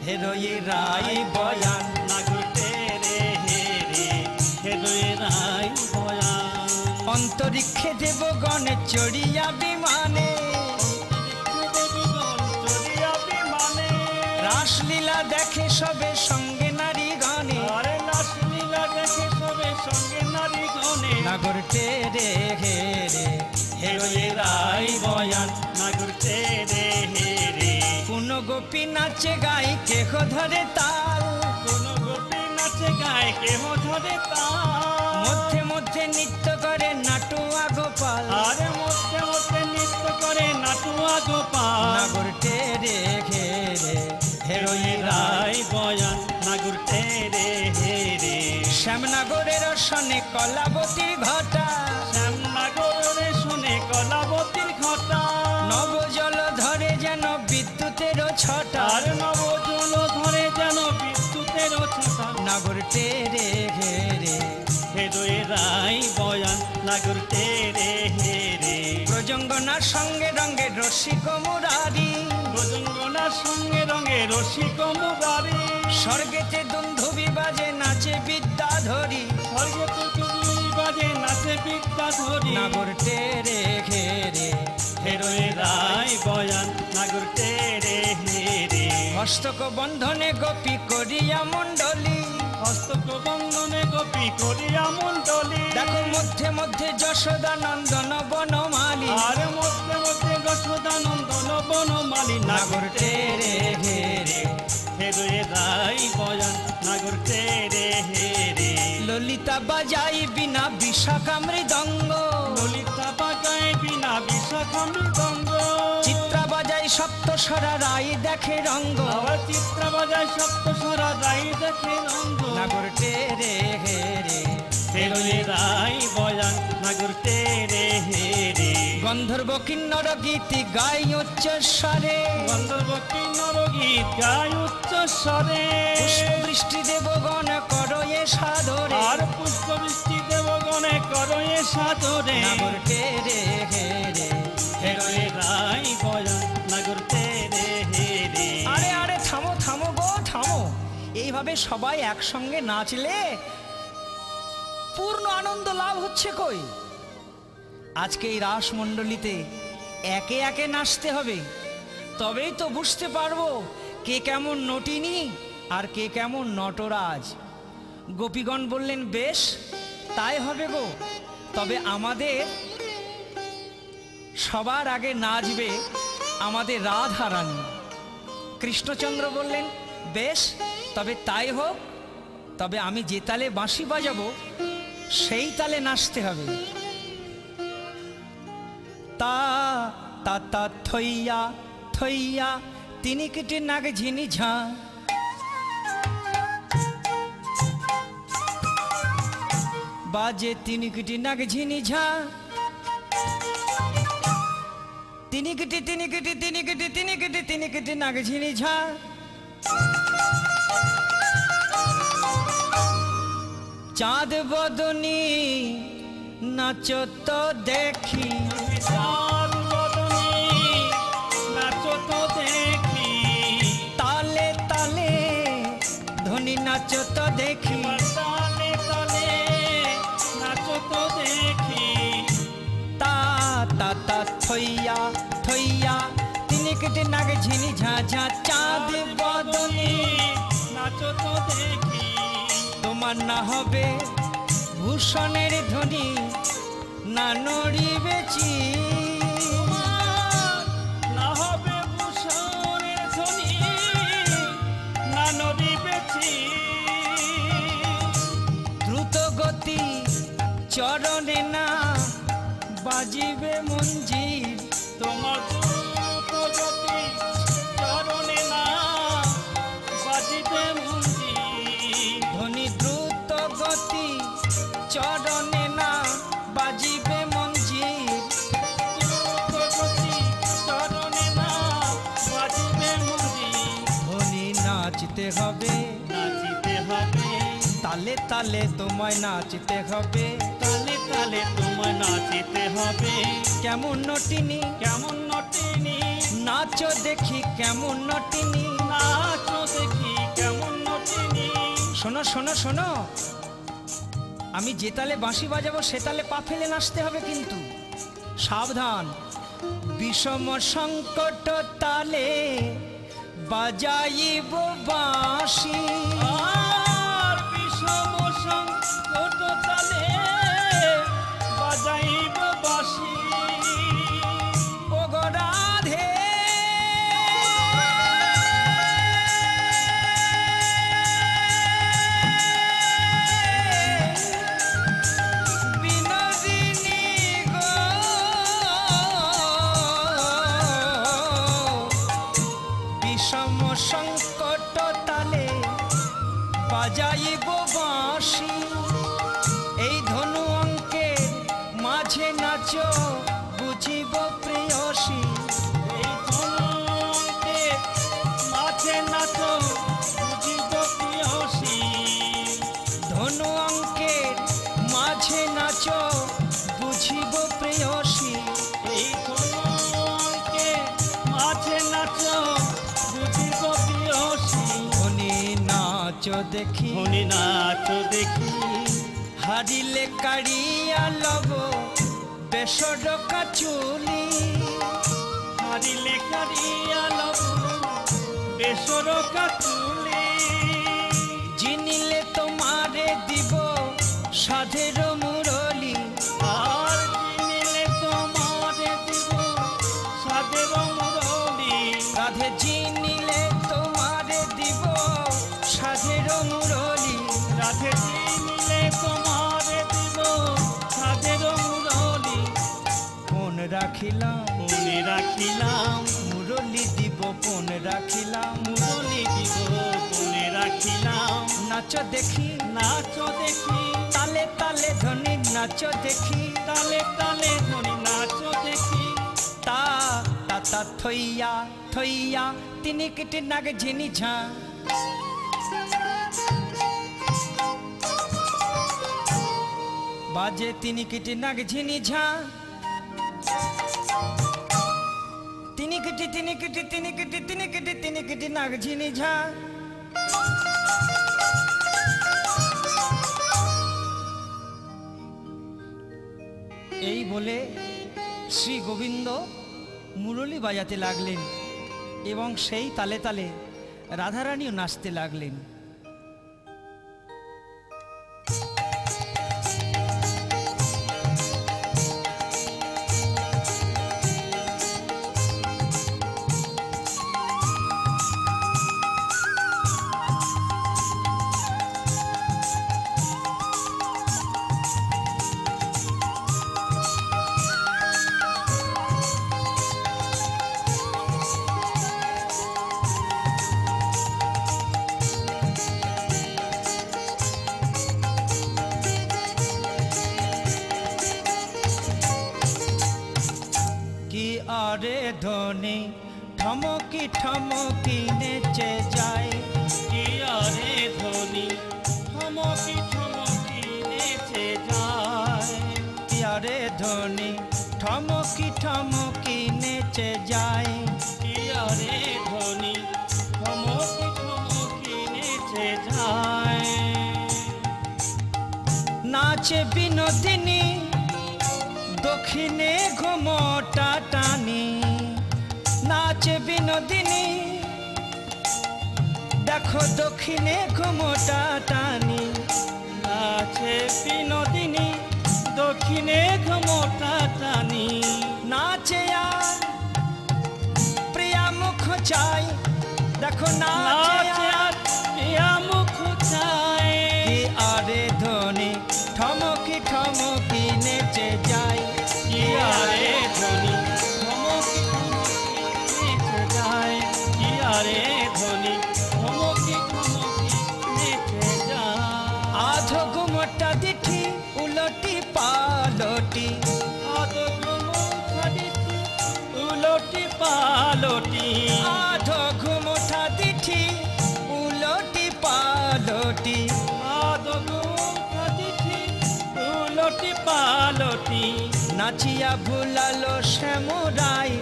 হেরোই রাই বয়ান নাগর টেরে হেরে হেদয় রাই বয়ান অন্তরিক্ষে দেবগণ চড়িয়া বিমানে দেবীগণ চলিয়া বিমানে রাসলীলা দেখে সবে সঙ্গে নারী গণে আরে রাসলীলা দেখে সবে সঙ্গে নারী গণে নাগর টেরে ঘেরে হেরোই রাই বয়ান নাগর টেরে হেরে কোন গোপী নাচে গাই কেহ ধরে তাল কোন গোপী নাচে গায় কেহ ধরে তাল মধ্যে মধ্যে নৃত্য করে নাটুয়া গোপাল আরে মধ্যে মধ্যে নৃত্য করে নাটুয়া গোপাল নাগর টেরে ঘেরে হেরোই রাই রাই বয়ান নাগর টেরে হেরে শ্যামনগরের সনে কলাবতীর ঘটা শ্যামনগরে শুনে কলাবতীর ঘটা নবজল ধরে যেন বিদ্যুতের ছটা আর নবজল ধরে যেন বিদ্যুতের ছটা নাগর টেরে ঘেরে হেদয় রাই বয়ান নাগর টেরে হেরে প্রজঙ্গনার সঙ্গে রঙ্গে রসিক মুরারি রজঙ্গনার সঙ্গে রঙে রসিক মুরারি স্বর্গেতে দুন্ধুবি বাজে নাচে বিদ্যাধরী স্বর্গেতে তুমি বাজে নাচে বিদ্যা ধরি নাগর টেরে ঘেরে হেরোয় রাই বয়ান নাগর টেরে হেরে হস্তক বন্ধনে গোপী করিয়া মণ্ডলী হস্তক বন্ধনে গোপী করিয়া মণ্ডলী দেখো মধ্যে মধ্যে যশোদানন্দন বনমালী আর মধ্যে মধ্যে যশোদানন্দন বনমালী নাগর টেরে ঘেরে হেরোয় রাই বয়ান নাগর টেরে হেরে ললিতা বাজাই বিনা বিশাখা মৃদঙ্গ ললিতা বাজায় বিনা বিশাখা মৃদঙ্গ চিত্রা বাজাই সপ্তস্বরা রাই দেখে রঙ্গ আবার চিত্রা বাজায় সপ্তস্বরা রাই দেখে রঙ্গ নাগর টেরে ঘেরে হেরোয় রাই বয়ান নাগর টেরে হেরে গন্ধর্ব কিন্নর গীতি গাই উচ্চ স্বরে গন্ধর্ব কিন্নর গীত গায় উচ্চ স্বরে পুষ্প বৃষ্টি দেবগণ করো এ সাদরে আর পুষ্প বৃষ্টি দেবগণে করো এ সাদরে নাগর টেরে ঘেরে হেরোয় রাই বয়ান নাগর টেরে হেরে আরে আরে থামো থামো গো থামো এইভাবে সবাই একসঙ্গে নাচলে পূর্ণ আনন্দ লাভ হচ্ছে কই? আজকে এই রাসমণ্ডলীতে একে একে নাচতে হবে, তবেই তো বুঝতে পারবো কে কেমন নটিনী আর কে কেমন নটরাজ। গোপীগণ বললেন বেশ তাই হবে গো, তবে আমাদের সবার আগে নাচবে আমাদের রাধা রানী। কৃষ্ণচন্দ্র বললেন বেশ তবে তাই হোক, তবে আমি যে তালে বাঁশি বাজাবো সেই তালে নাচতে হবে। তা তা তা থইয়া থইয়া তিনি কেটে নাগ ঝিনি ঝা, বাজে তিনি কেটে নাগ ঝিনি ঝা, তিনি কেটে তিনি কেটে তিনি কেটে তিনি কেটে তিনি কেটে নাগ ঝিনি ঝা। চাঁদ বদনী নাচো তো দেখি, চাঁদ বদনী নাচো তো দেখি, তালে তালে ধনী নাচো তো দেখি, তালে তালে নাচো তো দেখি। তা তা তা থইয়া থইয়া তিনি কেটে নাগ ঝিনি ঝা ঝা। চাঁদ বদনী নাচো তো দেখি, তোমার না হবে ভূষণের ধ্বনি, না নড়িবেছি না হবে ভূষণের ধ্বনি, না নড়িবেছি। দ্রুত গতি চরণে না বাজিবে মঞ্জির, তোমার দ্রুত গতি চরণে না বাজিবে মঞ্জির। ধ্বনি দ্রুত গতি চরণে না বাজিবে মঞ্জির, দ্রুত গতি চরণে না বাজিবে মঞ্জির। ধ্বনি নাচতে হবে, নাচিতে হবে, তালে তালে তোমায় নাচতে হবে। তালে তালে তোমায় নাচিতে হবে। কেমন নটিনি কেমন নটিনি নাচো দেখি, কেমন নটিনি। নাচো দেখি, কেমন নটিনি। শোনো শোনো শোনো, আমি যে তালে বাঁশি বাজাবো সে তালে পা ফেলে নাচতে হবে, কিন্তু সাবধান। বিষম সংকট তালে বাজাইব বাঁশি, আর বিষম সংকট তালে বাজাইব বাঁশি। ও গো রাধে বিনোদিনী গো, বিষম সংকট তালে বাজাইব বাঁশি। এই ধনু অঙ্কের মাঝে নাচো বুঝিব প্রেয়সী, এই ধনুকে মাঝে নাচো বুঝিব প্রিয়সী। ধনু অঙ্কের মাঝে নাচো বুঝিব প্রেয়সী। এই ধনুকে মাঝে নাচো বুঝিব প্রিয়সী। ধনী নাচো দেখি, ধনী নাচো দেখি, হারিলে কাড়িয়া লব বেসরকা চুলি, হারিলে কারিয়া লব বেসরকা চুলি। জিনিলে তোমারে দিব সাধের মুরলি, আর চিনিলে তোমারে দিব সাধের মুরলি। রাধে জিনিলে তোমারে দিব সাধের মুরলি। রাধে চিনিলে তোমারে দিব সাধের মুরলি। কোন রাখিলাম মনে রাখিলাম, মুরলি দিব, কোন রাখিলাম মুরলি দিব মনে রাখিলাম। নাচো দেখি, নাচো দেখি, তালে তালে ধ্বনি নাচো দেখি। তালে তালে ধনী নাচো দেখি। তা তা তা থইয়া থইয়া তিনি কেটে নাগ ঝিনি ঝা, বাজে তিনি কেটে নাগ ঝিনি ঝা। তিনি কেটে তিনি কেটে তিনি কেটে তিনি কেটে তিনি কেটে নাগ ঝিনি ঝা। এই বলে শ্রী গোবিন্দ মুরলি বাজাতে লাগলেন এবং সেই তালে তালে রাধারানীও নাচতে লাগলেন। ঠমকি ঠমকি নেচে যায়। কি আরে ধ্বনি ঠমকি ঠমকি নেচে যায়। কি আরে ধ্বনি ঠমকি ঠমকি নেচে যায়। কি আরে ধ্বনি ঠমকি ঠমকি নেচে যায়। নাচে বিনোদিনী দক্ষিণে ঘুমটা টানি। নাচে বিনোদিনী দেখো দক্ষিণে ঘুমটা টানি। নাচে বিনোদিনী দক্ষিণে ঘুমটা টানি। নাচে আর প্রিয়া মুখ চাই। দেখো নাচে আর প্রিয়া মুখ চাই। কি আরে ধ্বনি ঠমকি ঠমকি নেচে যায়। কি আরে ধ্বনি ঠমকি ঠমকি নেচে যায়। কি আরে ধ্বনি ঠমকি ঠমকি নেচে যায়। আধো ঘুমটা দিঠি উলটি পালটি। আধো ঘুমটা দিঠি উলটি পালটি। আধো ঘুমটা দিঠি উলটি পালটি। আধো ঘুমটা দিঠি উলটি পালটি। নাচিয়া ভুলালো শ্যামরাই।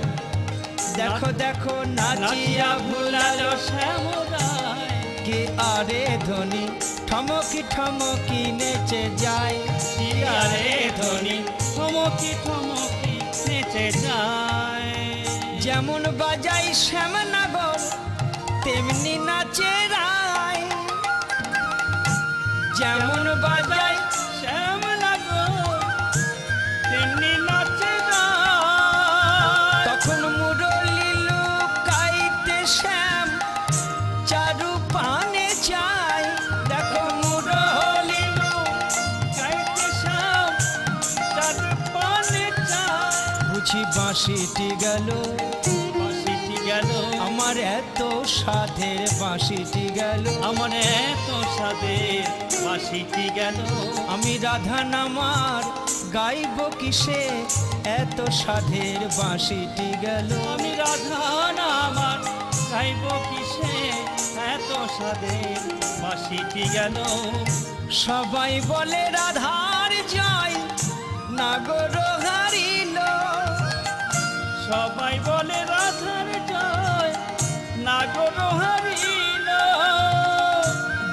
দেখো দেখো নাচিয়া ভুলালো শ্যামরাই। কি আরে ধ্বনি ঠমকি ঠমকি নেচে যায়। কি আরে ধ্বনি ঠমকি ঠমকি নেচে যায়। যেমন বাজাই শ্যামনগর তেমনি নাচে রায়। যেমন বাজাই শ্যামনগর তেমনি নাচে যায়। তখন মুরলি লুকাইতে শ্যাম চারু পানে যায়। দেখো মুরলি গাইতে শ্যাম চারু পানে যায়। বুঝি বাঁশিটি গেল বাঁশিটি গেল আমার এত সাধের বাঁশিটি গেল। আমার এত সাদের বাঁশিটি গেল। আমি রাধা নামার গাইব কিসে এত সাধের বাঁশিটি গেল। আমি রাধা নামার গাইব কিসে এত সাদের বাঁশিটি গেল। সবাই বলে রাধার জয় নাগর হারিল। সবাই বলে রাধার জয় নাগর হারিল।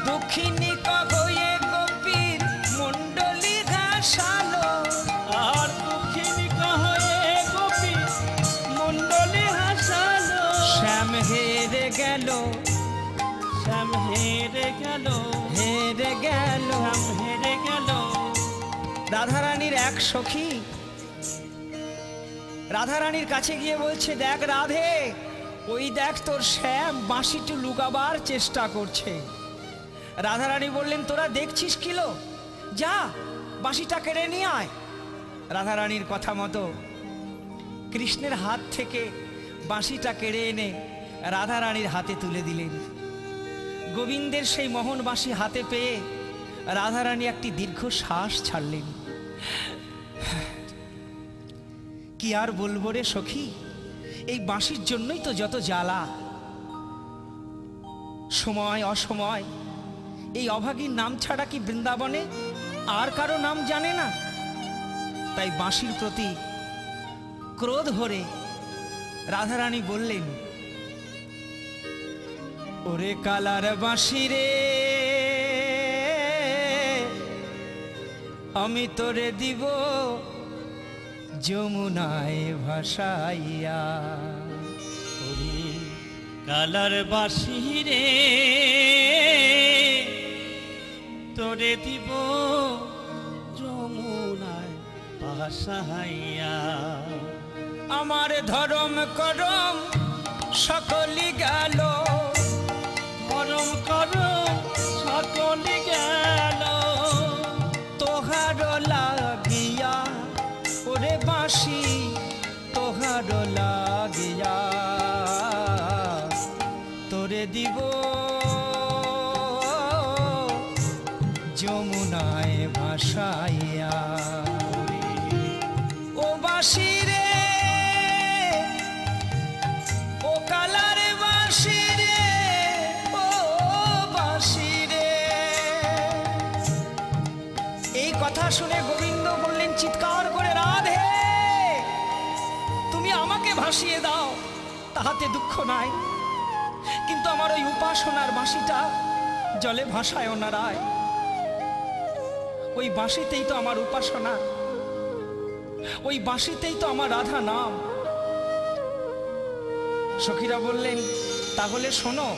দক্ষিণী কগয়ে গোপীর মণ্ডলী ঘাসালো। আর দক্ষিণী কহয়ে গোপী মণ্ডলী হাসালো। শ্যাম হেরে গেল শ্যাম হেরে গেল। হেরে গেল। শ্যাম হেরে গেল। রাধারানীর এক সখী রাধারানীর কাছে গিয়ে বলছে, দেখ রাধে, ওই দেখ তোর শ্যাম বাঁশিটি লুকাবার চেষ্টা করছে। রাধারানী বললেন, তোরা দেখছিস কিলো, যা বাঁশিটা কেড়ে নিয়ে আয়। রাধারানীর কথা মতো কৃষ্ণের হাত থেকে বাঁশিটা কেড়ে এনে রাধারানীর হাতে তুলে দিলেন। গোবিন্দের সেই মোহন বাঁশি হাতে পেয়ে রাধারানী একটি দীর্ঘ শ্বাস ছাড়লেন। কি আর বলবো রে সখী, এই বাঁশির জন্যই তো যত জ্বালা। সময় অসময় এই অভাগীর নাম ছাড়া কি বৃন্দাবনে আর কারো নাম জানে না? তাই বাঁশির প্রতি ক্রোধ ভরে রাধারানী বললেন, ওরে কালার বাঁশি রে, আমি তোরে দিব যমুনায় ভাসাইয়া। ওরে কালার বাঁশি রে, তোরে দিব যমুনায় ভাসাইয়া। আমার ধরম করম সকলি গেল, ধরম করম সকলি গেল। তোহার লাগিয়া ওরে বাঁশি তোহার লাগিয়া, তোরে দিব যমুনায় ভাসাইয়া। ও বাঁশি রে, ও কালা কথা শুনে গোবিন্দ বললেন চিৎকার করে, রাধে তুমি আমাকে ভাসিয়ে দাও, তাহাতে দুঃখ নাই, কিন্তু আমার ওই উপাসনার বাঁশিটা জলে ভাসায় না রায়। ওই বাঁশিতেই তো আমার উপাসনা, ওই বাঁশিতেই তো আমার রাধা নাম। সখীরা বললেন তাহলে শোনো,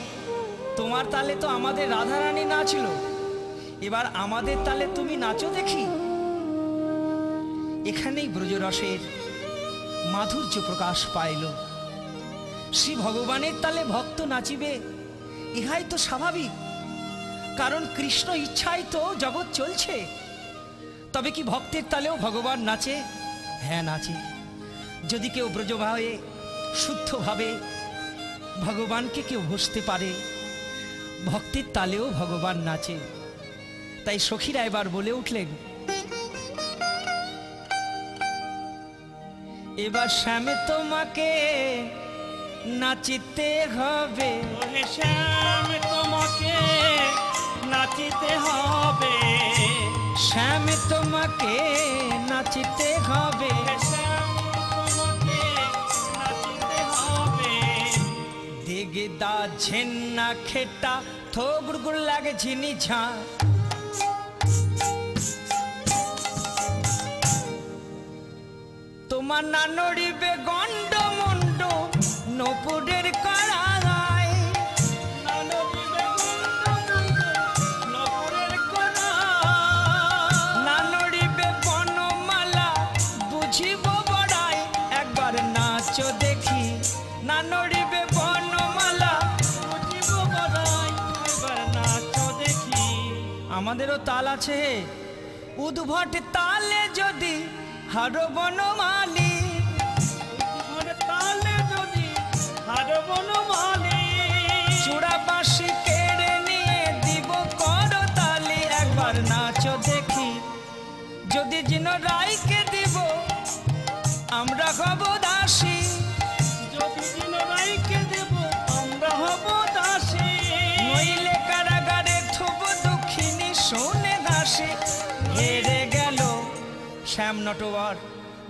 তোমার তালে তো আমাদের রাধারানী নাচল, এবার আমাদের তালে তুমি নাচো দেখি। এখানেই ব্রজরসের মাধুর্য প্রকাশ পাইল। শ্রী ভগবানের তালে ভক্ত নাচিবে, ইহাই তো স্বাভাবিক, কারণ কৃষ্ণ ইচ্ছাই তো জগৎ চলছে। তবে কি ভক্তের তালেও ভগবান নাচে? হ্যাঁ নাচে। যদি কেউ ব্রজভাবে শুদ্ধভাবে ভগবানকে কেউ বুঝতে পারে, ভক্তের তালেও ভগবান নাচে। তাই সখীরা এবার বলে উঠলেন, এবার শ্যামে তোমাকে নাচিতে হবে, ওহে শ্যাম তোমাকে নাচিতে হবে, শ্যাম তোমাকে নাচিতে হবে, শ্যাম তোমাকে নাচিতে হবে। দেগে দা ঝেন্না খেটা থো গুড়গুড় লাগে ঝিনি ঝা, তোমার না নড়িবে গন্ড মন্ড নপুরের কড়াই, না নড়িবে নপুরের কড়াই, না নড়িবে বনমালা বুঝিব বড়াই। একবার নাচো দেখি, না নড়িবে বনমালা বুঝিব বড়াই, এবার নাচো দেখি। আমাদেরও তাল আছে, উদ্ভট তালে যদি হারো বনমালী, ঘরে তালে যদি হার বনমালী, চূড়া বাঁশি কেড়ে নিয়ে দিব কর তালি। একবার নাচো দেখি, যদি জিন রাইকে দিব আমরা হব দাসী, যদি দিন রাইকে দেব আমরা হব দাসী, নইলে কারাগারে থুব দুঃখিনী শুনে দাসী। হেরে গেল শ্যাম নটবর,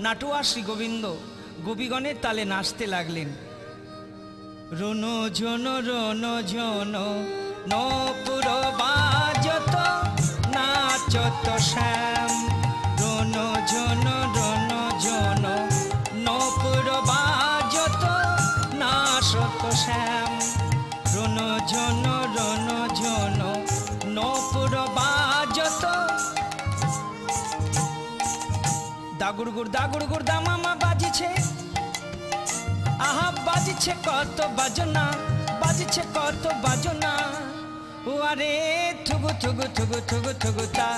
নাটুয়া শ্রী গোবিন্দ গোপীগণের তালে নাচতে লাগলেন। রনো জন নপুর বাজত নাচত শ্যাম, রনো জন নপুর বাজত নাচত শ্যাম, রনো জন নপুর বাজত। দাগুড়গুড় দামামা বাজিছে, আহা বাজিছে কত বাজনা, বাজিছে কত বাজনা। ও আরে ঠুগু ঠুগু ঠুগু ঠুগু ঠুগু তা,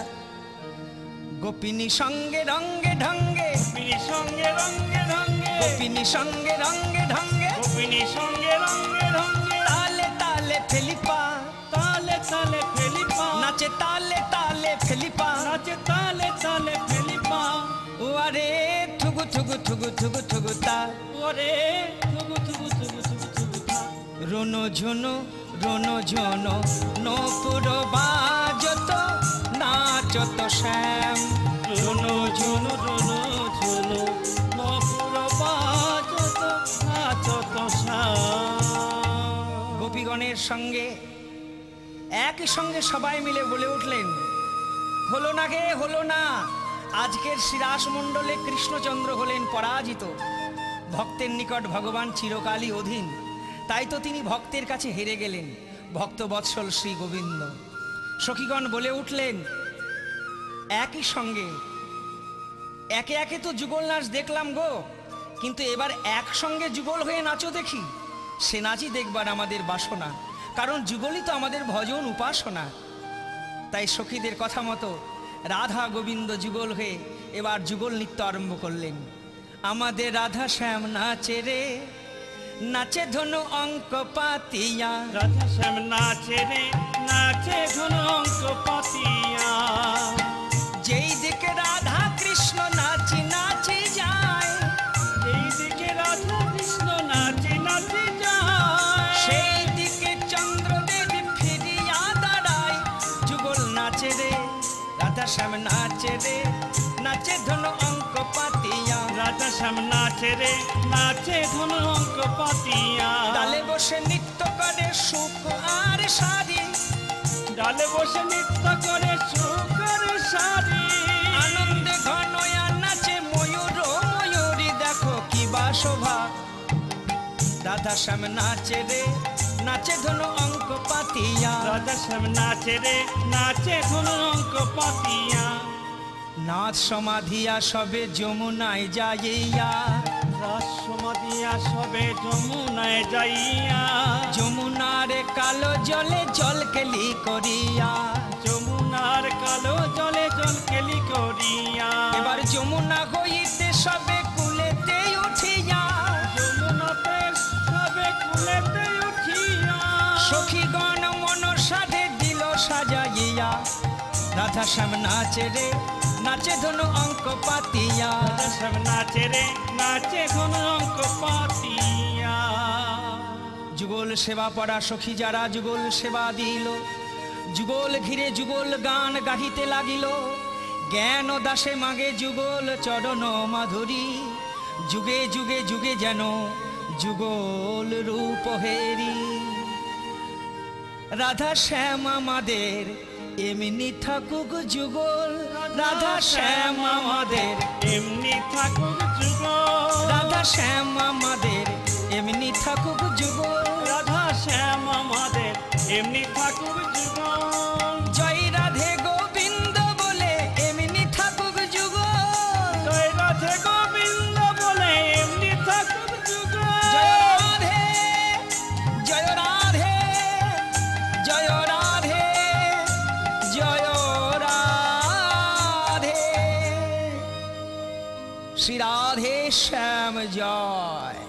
গোপিনী সঙ্গে রঙ্গে ঢঙ্গে, গোপিনী সঙ্গে রঙ্গে রঙ্গে, গোপিনী সঙ্গে রঙ্গে ঢঙ্গে, গোপিনী সঙ্গে রঙ্গে রঙ্গে, তালে তালে ফেলিপা, তালে তালে ফেলিপা, নাচে তালে তালে ফেলিপা, নাচে তালে তালে ফেলিপা। ও আরে ঠুগু ঠুগু ঠুগু ঠুগু ঠুগু তা, ওরে থুগু থুগু থুগু থুগু থুগু থা, রনো ঝনো নপুর বাজত নাচত শ্যাম, রুনো ঝুনো নপুর বাজত নাচত শ্যাম। গোপীগণের সঙ্গে একই সঙ্গে সবাই মিলে বলে উঠলেন, হলো না গে হলো না, আজকের শ্রীরাস মণ্ডলে কৃষ্ণচন্দ্র হলেন পরাজিত। ভক্তের নিকট ভগবান চিরকালই অধীন, তাই তো তিনি ভক্তের কাছে হেরে গেলেন। ভক্ত বৎসল শ্রী গোবিন্দ। সখীগণ বলে উঠলেন একই সঙ্গে, একে একে তো যুগল নাচ দেখলাম গো, কিন্তু এবার একসঙ্গে যুগল হয়ে নাচো দেখি। সে নাচই দেখবার আমাদের বাসনা, কারণ যুগলই তো আমাদের ভজন উপাসনা। তাই সখীদের কথা মতো রাধা গোবিন্দ যুগল হয়ে এবার যুগল নৃত্য আরম্ভ করলেন। আমাদের রাধা শ্যাম নাচে রে, নাচে ধনু অঙ্ক পাতিয়া, রাধা শ্যাম নাচে রে, নাচে ঘন অঙ্ক পাতিয়া। যেই দিকে রাধা কৃষ্ণ নাচি নাচি যায়, এই দিকে রাধা কৃষ্ণ নাচে নাচে যায়, সেই দিকে চন্দ্রদেব ফিরিয়া দাঁড়ায়। যুগল নাচে রে, রাধা শ্যাম নাচে রে নাচে ধন অঙ্ক পাতিয়া রাধা শ্যাম নাচে রে নাচে ধনু অঙ্ক পাতিয়া ডালে বসে নৃত্য করে সুখ আর সারি ডালে বসে নৃত্য করে সুখের সারি আনন্দে ঘনয়া নাচে ময়ূর ও ময়ূরী দেখো কি বা শোভা রাধা শ্যাম নাচে রে নাচে ধনু অঙ্ক পাতিয়া রাধা শ্যাম নাচে রে নাচে ধনু অঙ্ক পাতিয়া নাচ সমাধিয়া সবে যমুনায় যাইয়া রাস সমাধিয়া সবে যমুনায় যাইয়া যমুনার কালো জলে জল কেলি করিয়া যমুনার কালো জলে জল কেলি করিয়া এবার যমুনা হইতে সবে কুলেতে উঠিয়া যমুনাতে সবে কুলেতে উঠিয়া সখীগণ মন সাধে দিল সাজাইয়া রাধা শ্যাম নাচে রে নাচে ধনু অঙ্ক পাতিয়া রাধা শ্যাম নাচে রে নাচে ধনু অঙ্ক পাতিয়া যুগল সেবা পড়া সখী যারা যুগল সেবা দিল যুগল ঘিরে যুগল গান গাহিতে লাগিল জ্ঞান দাসে মাগে যুগল চরণ মাধুরী যুগে যুগে যুগে যেন যুগল রূপ হেরি রাধা শ্যাম আমাদের এমনি থাকুক যুগল রাধা শ্যাম আমাদের এমনি থাকুক যুগল রাধা শ্যাম আমাদের এমনি থাকুক যুগল রাধা শ্যাম আমাদের এমনি থাকুক যুগল জয় রাধে গোবিন্দ বলে এমনি থাকুক যুগল জয় রাধে গোবিন্দ বলে এমনি থাকুক যুগল জয় রাধে জয় রাধে জয় রাধে জয় রাধে শ্রী রাধে শ্যাম জয়।